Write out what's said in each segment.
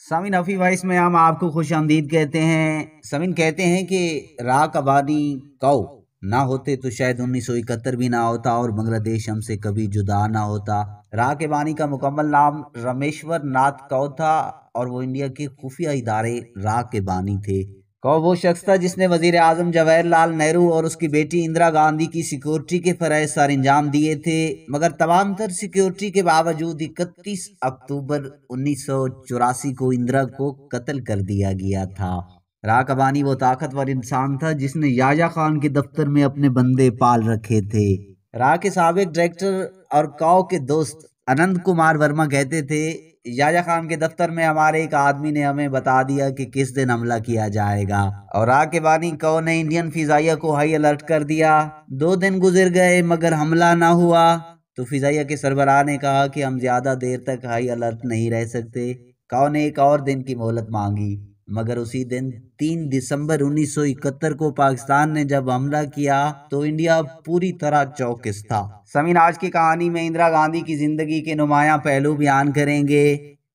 سامعین حفیظ وائس میں ہم آپ کو خوش آمدید کہتے ہیں۔ سامعین کہتے ہیں کہ راک ابانی کو نہ ہوتے تو شاید 1971 بھی نہ ہوتا اور بنگلہ دیش ہم سے کبھی جدا نہ ہوتا۔ راک ابانی کا مکمل نام رمیشور ناتھ کو تھا اور وہ انڈیا کے خفیہ ادارے راک ابانی تھے۔ کو وہ شخص تھا جس نے وزیر اعظم جواہر لال نہرو اور اس کی بیٹی اندرا گاندھی کی سیکیورٹی کے فرائض سر انجام دیے تھے، مگر تمام تر سیکیورٹی کے باوجود 31 اکتوبر 1984 کو اندرا کو قتل کر دیا گیا تھا۔ راک ابانی وہ طاقتور انسان تھا جس نے یحییٰ خان کے دفتر میں اپنے بندے پال رکھے تھے۔ راک کے سابق ڈائریکٹر اور کو کے دوست انند کمار ورما کہتے تھے، یحییٰ خان کے دفتر میں ہمارے ایک آدمی نے ہمیں بتا دیا کہ کس دن حملہ کیا جائے گا، اور راک ابانی کو نے انڈین فضائیہ کو ہائی الرٹ کر دیا۔ 2 دن گزر گئے مگر حملہ نہ ہوا تو فضائیہ کے سربراہ نے کہا کہ ہم زیادہ دیر تک ہائی الرٹ نہیں رہ سکتے۔ کو نے ایک اور دن کی مہلت مانگی، مگر اسی دن 3 دسمبر 1971 کو پاکستان نے جب حملہ کیا تو انڈیا پوری طرح چوکس تھا۔ سامعین، آج کی کہانی میں اندرا گاندھی کی زندگی کے نمایاں پہلو بیان کریں گے،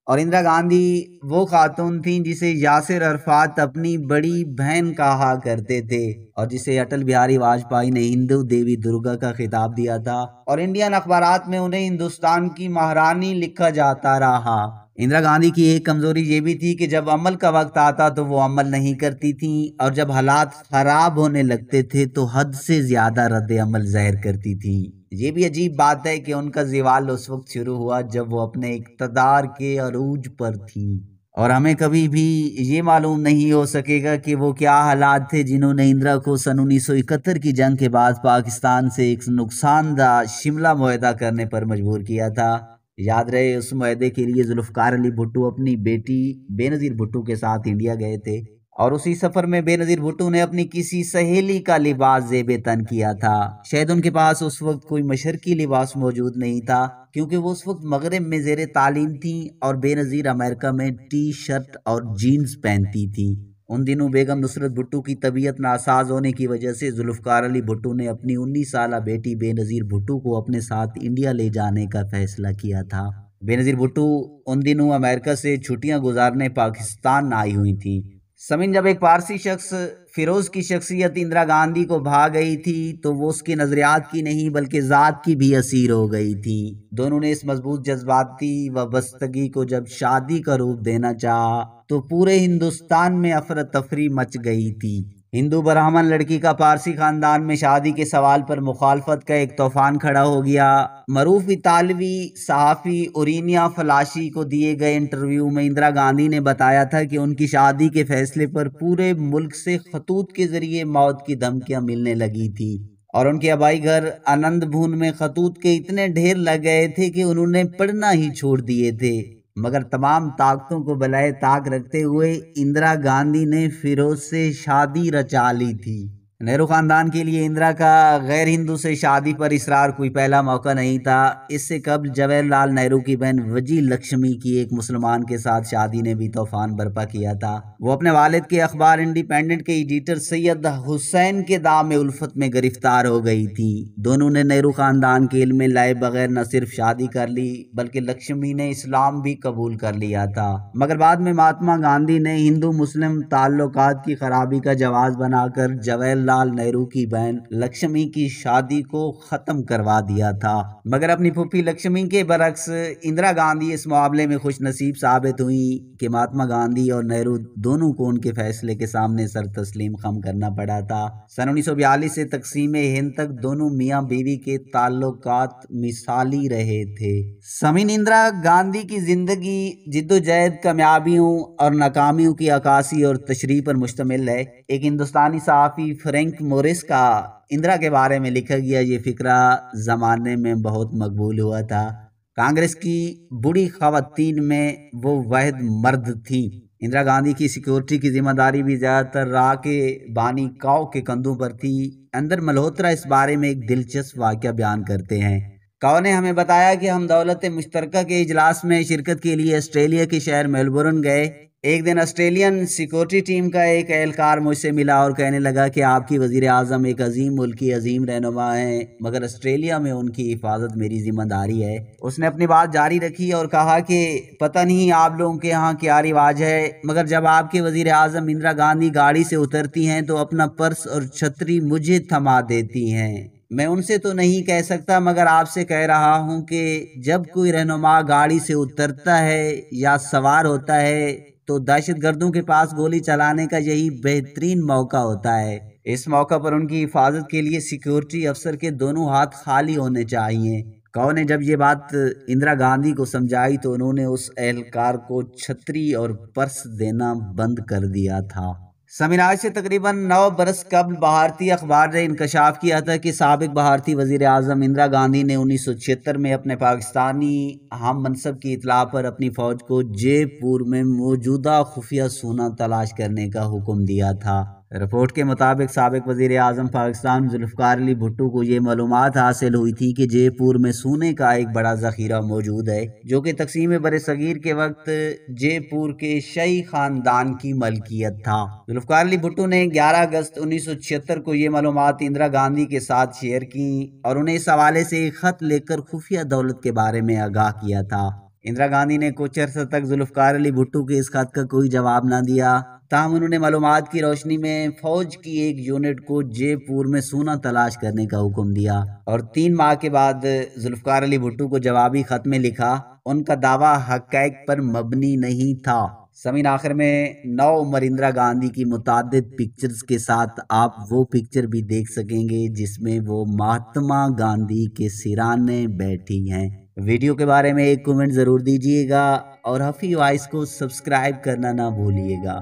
اور اندرا گاندھی وہ خاتون تھیں جسے یاسر عرفات اپنی بڑی بہن کہا کرتے تھے اور جسے اٹل بہاری واجپئی نے ہندو دیوی درگا کا خطاب دیا تھا، اور انڈین اخبارات میں انہیں ہندوستان کی مہارانی لکھا جاتا رہا۔ اندرا گاندھی کی ایک کمزوری یہ بھی تھی کہ جب عمل کا وقت آتا تو وہ عمل نہیں کرتی تھیں، اور جب حالات خراب ہونے لگتے تھے تو حد سے زیادہ رد عمل ظاہر کرتی تھیں۔ یہ بھی عجیب بات ہے کہ ان کا زوال اس وقت شروع ہوا جب وہ اپنے اقتدار کے عروج پر تھی، اور ہمیں کبھی بھی یہ معلوم نہیں ہو سکے گا کہ وہ کیا حالات تھے جنہوں نے اندرا کو سن 1971 کی جنگ کے بعد پاکستان سے ایک نقصان دہ شملہ معاہدہ کرنے پر مجبور کیا تھا۔ یاد رہے، اس معاہدے کے لیے ذوالفقار علی بھٹو اپنی بیٹی بے نظیر بھٹو کے ساتھ انڈیا گئے تھے، اور اسی سفر میں بے نظیر بھٹو نے اپنی کسی سہیلی کا لباس زیب تن کیا تھا۔ شاید ان کے پاس اس وقت کوئی مشرقی لباس موجود نہیں تھا کیونکہ وہ اس وقت مغرب میں زیر تعلیم تھیں، اور بے نظیر امریکہ میں ٹی شرٹ اور جینز پہنتی تھی۔ ان دنوں بیگم نصرت بھٹو کی طبیعت ناساز ہونے کی وجہ سے ذوالفقار علی بھٹو نے اپنی 19 سالہ بیٹی بے نظیر بھٹو کو اپنے ساتھ انڈیا لے جانے کا فیصلہ کیا تھا۔ بے نظیر بھٹو ان دنوں امریکہ سے چھٹیاں گزارنے پاکستان آئی ہوئی تھیں۔ سمن، جب ایک پارسی شخص فیروز کی شخصیت اندرا گاندھی کو بھا گئی تھی تو وہ اس کے نظریات کی نہیں بلکہ ذات کی بھی اسیر ہو گئی تھی۔ دونوں نے اس مضبوط جذباتی وابستگی کو جب شادی کا روپ دینا چاہا تو پورے ہندوستان میں افراتفری مچ گئی تھی۔ ہندو برہمن لڑکی کا پارسی خاندان میں شادی کے سوال پر مخالفت کا ایک طوفان کھڑا ہو گیا۔ معروف اطالوی صحافی اورینیا فلاشی کو دیے گئے انٹرویو میں اندرا گاندھی نے بتایا تھا کہ ان کی شادی کے فیصلے پر پورے ملک سے خطوط کے ذریعے موت کی دھمکیاں ملنے لگی تھی، اور ان کے آبائی گھر آنند بھون میں خطوط کے اتنے ڈھیر لگ گئے تھے کہ انہوں نے پڑھنا ہی چھوڑ دیے تھے۔ مگر تمام طاقتوں کو بالائے طاق رکھتے ہوئے اندرا گاندھی نے فیروز سے شادی رچا لی تھی۔ نہرو خاندان کے لیے اندرا کا غیر ہندو سے شادی پر اصرار کوئی پہلا موقع نہیں تھا۔ اس سے قبل جواہر لال نہرو کی بہن وجی لکشمی کی ایک مسلمان کے ساتھ شادی نے بھی طوفان برپا کیا تھا۔ وہ اپنے والد کے اخبار انڈیپینڈنٹ کے ایڈیٹر سید حسین کے دام الفت میں گرفتار ہو گئی تھی۔ دونوں نے نہرو خاندان کے علم میں لائے بغیر نہ صرف شادی کر لی بلکہ لکشمی نے اسلام بھی قبول کر لیا تھا، مگر بعد میں مہاتما گاندھی نے ہندو مسلم تعلقات کی خرابی کا جواز بنا کر جواہر لال نہرو کی بہن لکشمی کی شادی کو ختم کروا دیا تھا۔ مگر اپنی پھوپھی لکشمی کے برعکس اندرا گاندھی اس معاملے میں خوش نصیب ثابت ہوئی کہ مہاتما گاندھی اور نہرو دونوں کو ان کے فیصلے کے سامنے سر تسلیم خم کرنا پڑا تھا۔ سن 1942 سے تقسیم ہند تک دونوں میاں بیوی کے تعلقات مثالی رہے تھے۔ سامعین، اندرا گاندھی کی زندگی جدوجہد، کامیابیوں اور ناکامیوں کی عکاسی اور تشریح پر مشتمل ہے۔ ایک ہندوستانی صحافی فرینک موریس کا اندرا کے بارے میں لکھا گیا یہ فقرہ زمانے میں بہت مقبول ہوا تھا۔ کانگریس کی بڑی خواتین میں وہ واحد مرد تھی۔ اندرا گاندھی کی سیکیورٹی کی ذمہ داری بھی زیادہ تر راک ابانی کو کے کندھوں پر تھی۔ اندر ملہوترا اس بارے میں ایک دلچسپ واقعہ بیان کرتے ہیں۔ کو نے ہمیں بتایا کہ ہم دولت مشترکہ کے اجلاس میں شرکت کے لیے آسٹریلیا کے شہر میلبورن گئے۔ ایک دن آسٹریلین سیکورٹی ٹیم کا ایک اہلکار مجھ سے ملا اور کہنے لگا کہ آپ کی وزیر اعظم ایک عظیم ملک کی عظیم رہنما ہیں، مگر آسٹریلیا میں ان کی حفاظت میری ذمہ داری ہے۔ اس نے اپنی بات جاری رکھی اور کہا کہ پتہ نہیں آپ لوگوں کے ہاں کیا رواج ہے، مگر جب آپ کے وزیر اعظم اندرا گاندھی گاڑی سے اترتی ہیں تو اپنا پرس اور چھتری مجھے تھما دیتی ہیں۔ میں ان سے تو نہیں کہہ سکتا، مگر آپ سے کہہ رہا ہوں کہ جب کوئی رہنما گاڑی سے اترتا ہے یا سوار ہوتا ہے تو دہشت گردوں کے پاس گولی چلانے کا یہی بہترین موقع ہوتا ہے۔ اس موقع پر ان کی حفاظت کے لیے سیکورٹی افسر کے دونوں ہاتھ خالی ہونے چاہیے۔ کاؤ نے جب یہ بات اندرا گاندھی کو سمجھائی تو انہوں نے اس اہلکار کو چھتری اور پرس دینا بند کر دیا تھا۔ سامعین، آج سے تقریباً 9 برس قبل بھارتی اخبار نے انکشاف کیا تھا کہ سابق بھارتی وزیر اعظم اندرا گاندھی نے 1976 میں اپنے پاکستانی ہم منصب کی اطلاع پر اپنی فوج کو جے پور میں موجودہ خفیہ سونا تلاش کرنے کا حکم دیا تھا۔ رپورٹ کے مطابق سابق وزیر اعظم پاکستان ذوالفقار علی بھٹو کو یہ معلومات حاصل ہوئی تھی کہ جے پور میں سونے کا ایک بڑا ذخیرہ موجود ہے، جو کہ تقسیم بر صغیر کے وقت جے پور کے شاہی خاندان کی ملکیت تھا۔ ذوالفقار علی بھٹو نے 11 اگست 1976 کو یہ معلومات اندرا گاندھی کے ساتھ شیئر کی اور انہیں اس حوالے سے ایک خط لے کر خفیہ دولت کے بارے میں آگاہ کیا تھا۔ اندرا گاندھی نے کچھ عرصہ تک ذوالفقار علی بھٹو کے اس خط کا کوئی جواب نہ دیا، تاہم انہوں نے معلومات کی روشنی میں فوج کی ایک یونٹ کو جے پور میں سونا تلاش کرنے کا حکم دیا اور 3 ماہ کے بعد ذوالفقار علی بھٹو کو جوابی خط میں لکھا ان کا دعویٰ حقائق پر مبنی نہیں تھا۔ سامعین، آخر میں نو عمر اندرا گاندھی کی متعدد پکچرز کے ساتھ آپ وہ پکچر بھی دیکھ سکیں گے جس میں وہ مہاتما گاندھی کے سرانے بیٹھی ہیں۔ ویڈیو کے بارے میں ایک کومنٹ ضرور دیجیے گا اور حفیظ وائس کو سبسکرائب کرنا نہ بھولیے گا۔